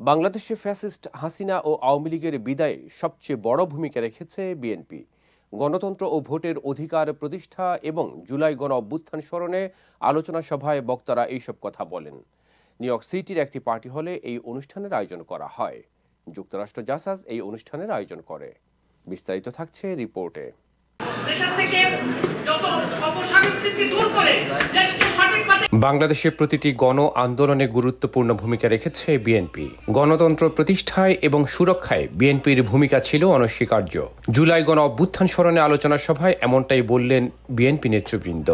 বাংলাদেশে ফ্যাসিস্ট হাসিনা ও আওয়ামী লীগের বিদায়ে সবচেয়ে বড় ভূমিকা রেখেছে বিএনপি। গণতন্ত্র ও ভোটের অধিকার প্রতিষ্ঠা এবং জুলাই গণ অভ্যুত্থান স্মরণে আলোচনা সভায় বক্তারা এইসব কথা বলেন। নিউ ইয়র্ক সিটির একটি পার্টি হলে এই অনুষ্ঠানের আয়োজন করা হয়। যুক্তরাষ্ট্র জাসাস এই অনুষ্ঠানের আয়োজন করে। বিস্তারিত থাকছে রিপোর্টে। বাংলাদেশের প্রতিটি গণ আন্দোলনে গুরুত্বপূর্ণ ভূমিকা রেখেছে বিএনপি। গণতন্ত্র প্রতিষ্ঠায় এবং সুরক্ষায় বিএনপির ভূমিকা ছিল অনস্বীকার্য। জুলাই গণ অভ্যুত্থান স্মরণে আলোচনা সভায় এমনটাই বললেন বিএনপি নেতৃবৃন্দ।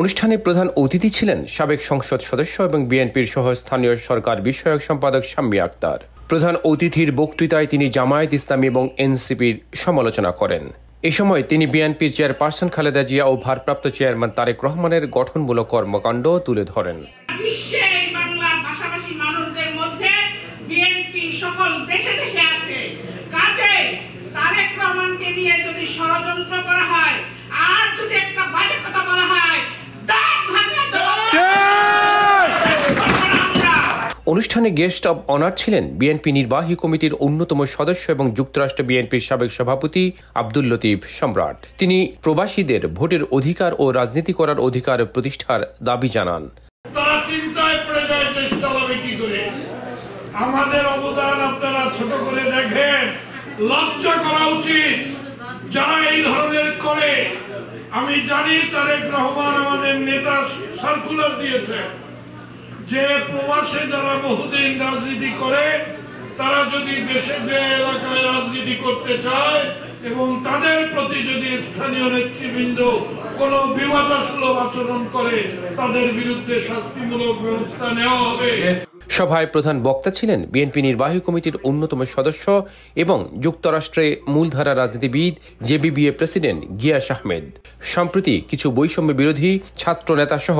অনুষ্ঠানে প্রধান অতিথি ছিলেন সাবেক সংসদ সদস্য এবং বিএনপির সহ স্থানীয় সরকার বিষয়ক সম্পাদক শাম্মী আক্তার। প্রধান অতিথির বক্তৃতায় তিনি জামায়াত ইসলামী এবং এনসিপির সমালোচনা করেন। এ সময় তিনি বিএনপির চেয়ারপারসন খালেদা জিয়া ও ভারপ্রাপ্ত চেয়ারম্যান তারেক রহমানের গঠনমূলক কর্মকাণ্ড তুলে ধরেন। সকল দেশে দেশে আছে, কাজে তারেক রহমানকে নিয়ে যদি ষড়যন্ত্র করা হয় আর যদি একটা বাজে কথা বলা হয়, অনুষ্ঠানে গেস্ট অব অনার ছিলেন বিএনপি নির্বাহী কমিটির অন্যতম সদস্য এবং যুক্তরাষ্ট্র বিএনপির সাবেক সভাপতি আব্দুল লতিফ সম্রাট। তিনি প্রবাসীদের ভোটের অধিকার ও রাজনীতি করার অধিকার প্রতিষ্ঠার দাবি জানান। তারা চিন্তায় পড়ে যায় দেশ চালাবে কি করে। আমাদের অবদান আপনারা ছোট করে দেখেন, লজ্জা করা উচিত যারা এই ধরনের করে। আমি জানি তারেক রহমান আমাদের নেতা সার্কুলার দিয়েছে যে প্রবাসে যারা বহুদিন রাজনীতি করে তারা যদি দেশে যে এলাকায় রাজনীতি করতে চায় এবং তাদের প্রতি যদি স্থানীয় নেতৃবৃন্দ কোনো বিবাদসুলভ আচরণ করে তাদের বিরুদ্ধে শাস্তিমূলক ব্যবস্থা নেওয়া হবে। সভায় প্রধান বক্তা ছিলেন বিএনপি নির্বাহী কমিটির অন্যতম সদস্য এবং যুক্তরাষ্ট্রে মূলধারা রাজনীতিবিদ জেবিবিএ প্রেসিডেন্ট গিয়াস আহমেদ। সম্প্রতি কিছু বৈষম্য বিরোধী ছাত্র নেতা সহ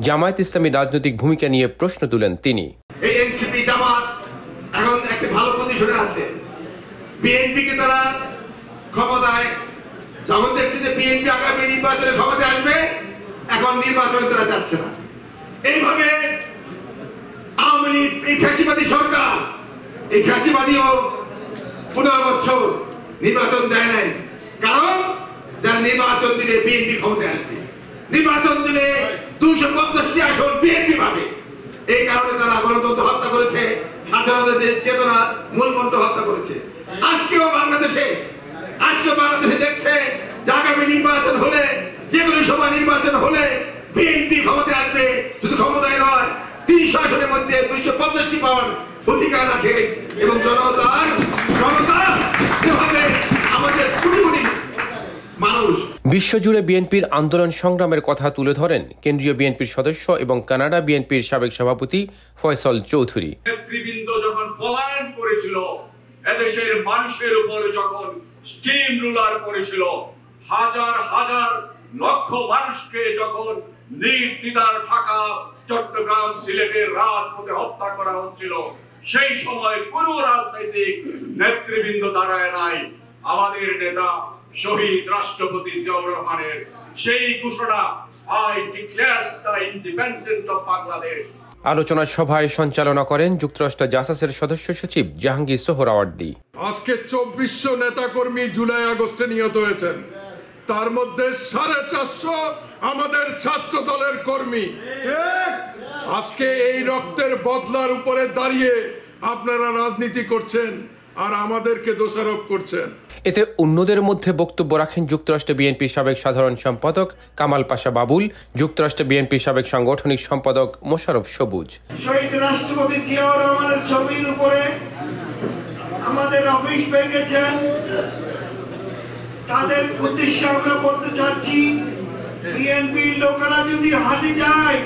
জামায়াত ইসলামীর রাজনৈতিক ভূমিকা নিয়ে প্রশ্ন তুলেন তিনি। এই এনসিপি জামাত এখন একটা ভালো পজিশনে আছে। বিএনপিকে তারা ক্ষমতায় যখন দেখছে যে বিএনপি আগামী নির্বাচনে ক্ষমতায় আসবে, এখন নির্বাচনে তারা যাচ্ছে না। এইভাবে আওয়ামী লীগ এই ফ্যাসিবাদী সরকার, এই ফ্যাসিবাদীও 15 বছর নির্বাচন দেয় নাই, কারণ যারা নির্বাচন দিলে বিএনপি ক্ষমতায় আসবে, নির্বাচন দিলে 250 আসন বিএনপি পাবে। এই কারণে তারা গণতন্ত্র হত্যা করেছে, স্বাধীনতার চেতনা মূলমন্ত্র হত্যা করেছে। আজকেও বাংলাদেশে দেখছে যে আগামী নির্বাচন হলে, যে কোনো সময় নির্বাচন হলে বিএনপি ক্ষমতায় আসবে। শুধু ক্ষমতায় নয়, 300 আসনের মধ্যে 250টি পাওয়ার অধিকার রাখে এবং জনতা আমাদের কোটি কোটি মানুষ। বিশ্বজুড়ে বিএনপির আন্দোলন সংগ্রামের কথা তুলে ধরেন কেন্দ্রীয় বিএনপির সদস্য এবং কানাডা বিএনপির সাবেক সভাপতি ফয়সাল চৌধুরী। নেতৃবৃন্দ যখন পলায়ন করেছিল, এদেশের মানুষের উপর যখন স্টিম রুলার করেছিল, হাজার হাজার লক্ষ মানুষকে যখন নির্দ্বিধার ঢাকা, চট্টগ্রাম, সিলেটের রাজপথে হত্যা করা হচ্ছিল, সেই সময় কোন রাজনৈতিক নেতৃবৃন্দ দাঁড়ায় নাই। আমাদের নেতা শহীদ রাষ্ট্রপতি জিয়াউর রহমানের সেই ঘোষণা, I declare the independence of Bangladesh. আলোচনা সভায় সঞ্চালনা করেন যুক্তরাষ্ট্র জাসাসের সদস্য সচিব জাহাঙ্গীর সোহরাওয়ার্দী। আজকে 2400 নেতাকর্মী জুলাই আগস্টে নিহত হয়েছেন, তার মধ্যে 450 আমাদের ছাত্র দলের কর্মী। আজকে এই রক্তের বদলার উপরে দাঁড়িয়ে আপনারা রাজনীতি করছেন আর আমাদেরকে দোষারোপ করছেন। এতে অন্যদের মধ্যে বক্তব্য রাখেন যুক্তরাষ্ট্র বিএনপির সাবেক সাধারণ সম্পাদক কামাল পাশা বাবুল, যুক্তরাষ্ট্র বিএনপির সাবেক সাংগঠনিক সম্পাদক মোশাররফ সবুজ। শহীদ রাষ্ট্রপতি জিয়াউর রহমানের ছবির উপরে আমাদের অফিস ভেঙেছেন, তাদের উদ্দেশ্যে আমরা বলতে চাচ্ছি, বিএনপি লোকেরা যদি হাঁটে যায়,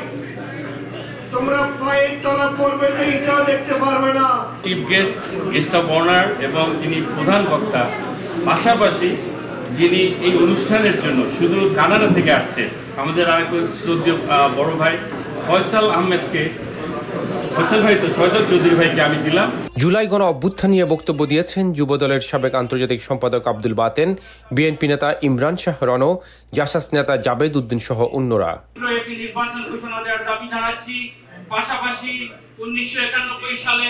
তোমরা পায়ের তলা পড়বে না, এটাও দেখতে পারবে না। চিফ গেস্ট অব অনার এবং যিনি প্রধান বক্তা, পাশাপাশি যিনি এই অনুষ্ঠানের জন্য শুধু কানাডা থেকে আসছে, আমাদের আরেক শ্রদ্ধেয় বড় ভাই ফয়সাল ভাই, তো শয়তান চৌধুরী ভাইকে আমি দিলাম। জুলাই গণ অভ্যুত্থান নিয়ে বক্তব্য দিয়েছেন যুবদলের সাবেক আন্তর্জাতিক সম্পাদক আব্দুল বাতেন, বিএনপি নেতা ইমরান শাহ রনো, জাসাস নেতা জাবেদ উদ্দিন সহ অন্যরা। নির্বাচন ঘোষণা দেওয়ার দাবি জানাচ্ছি। পাশাপাশি 1991 সালে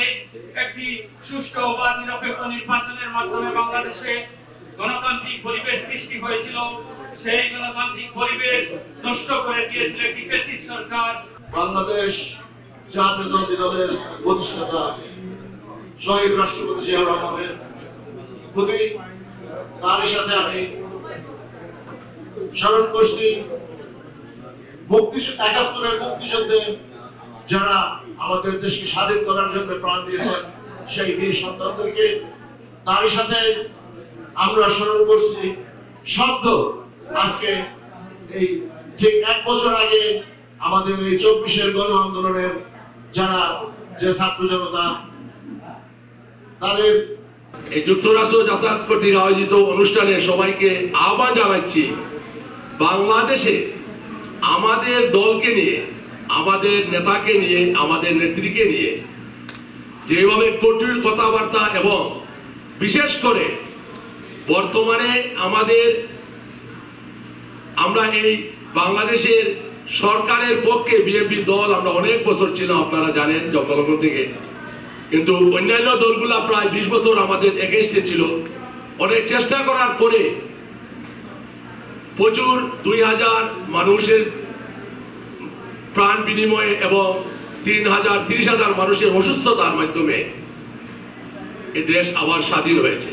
একটি সুষ্ঠু ও নিরপেক্ষ নির্বাচনের মাধ্যমে বাংলাদেশে গণতান্ত্রিক পরিবেশ সৃষ্টি হয়েছিল। সেই গণতান্ত্রিক পরিবেশ নষ্ট করে দিয়েছিল একটি ফ্যাসিস্ট সরকার। বাংলাদেশ জাতীয়তাবাদী দলের প্রতিষ্ঠাতা শহীদ রাষ্ট্রপতি জিয়াউর রহমানের প্রতি তার সাথে আমি স্মরণ করছি 71-এর মুক্তিযুদ্ধে যারা আমাদের দেশকে স্বাধীন করার জন্য প্রাণ দিয়েছেন সেই বীর সন্তানদেরকে। তারই সাথে আমরা স্মরণ করছি শব্দ আজকে এই ঠিক 1 বছর আগে আমাদের এই 24-এর গণ আন্দোলনের যারা যে ছাত্র জনতা তাদের এই যুক্তরাষ্ট্র যাতায়াত কর্তৃক আয়োজিত অনুষ্ঠানে সবাইকে আহ্বান জানাচ্ছি, বাংলাদেশে আমাদের দলকে নিয়ে, আমাদের নেতাকে নিয়ে, আমাদের নেত্রীকে নিয়ে যেভাবে কঠোর কথাবার্তা এবং বিশেষ করে বর্তমানে আমরা এই বাংলাদেশের সরকারের পক্ষে বিএনপি দল আমরা অনেক বছর ছিলাম, আপনারা জানেন জন্মলগ্ন থেকে, কিন্তু অন্যান্য দলগুলা প্রায় 20 বছর আমাদের এগেইনস্টে ছিল। অনেক চেষ্টা করার পরে প্রচুর 2000 মানুষের প্রাণ বিনিময়ে এবং 30,000 মানুষের অসুস্থতার মাধ্যমে এই দেশ আবার স্বাধীন হয়েছে।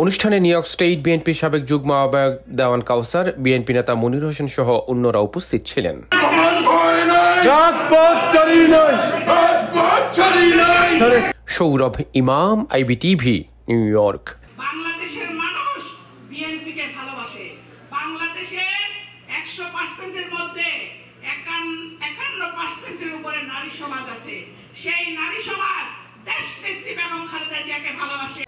অনুষ্ঠানে নিউ ইয়র্ক স্টেট বিএনপি সাবেক যুগ্ম আহ্বায়ক দেওয়ান কাউসার, বিএনপি নেতা মনির হোসেন সহ অন্যরা উপস্থিত ছিলেন। সৌরভ ইমাম, IBTV, নিউ ইয়র্ক। বাংলাদেশের মানুষ বিএনপিকে ভালোবাসে। বাংলাদেশে 100%-এর মধ্যে 51%-এর উপরে নারী সমাজ আছে। সেই নারী সমাজ দেশনেত্রী বেগম খালেদা জিয়াকে ভালোবাসে।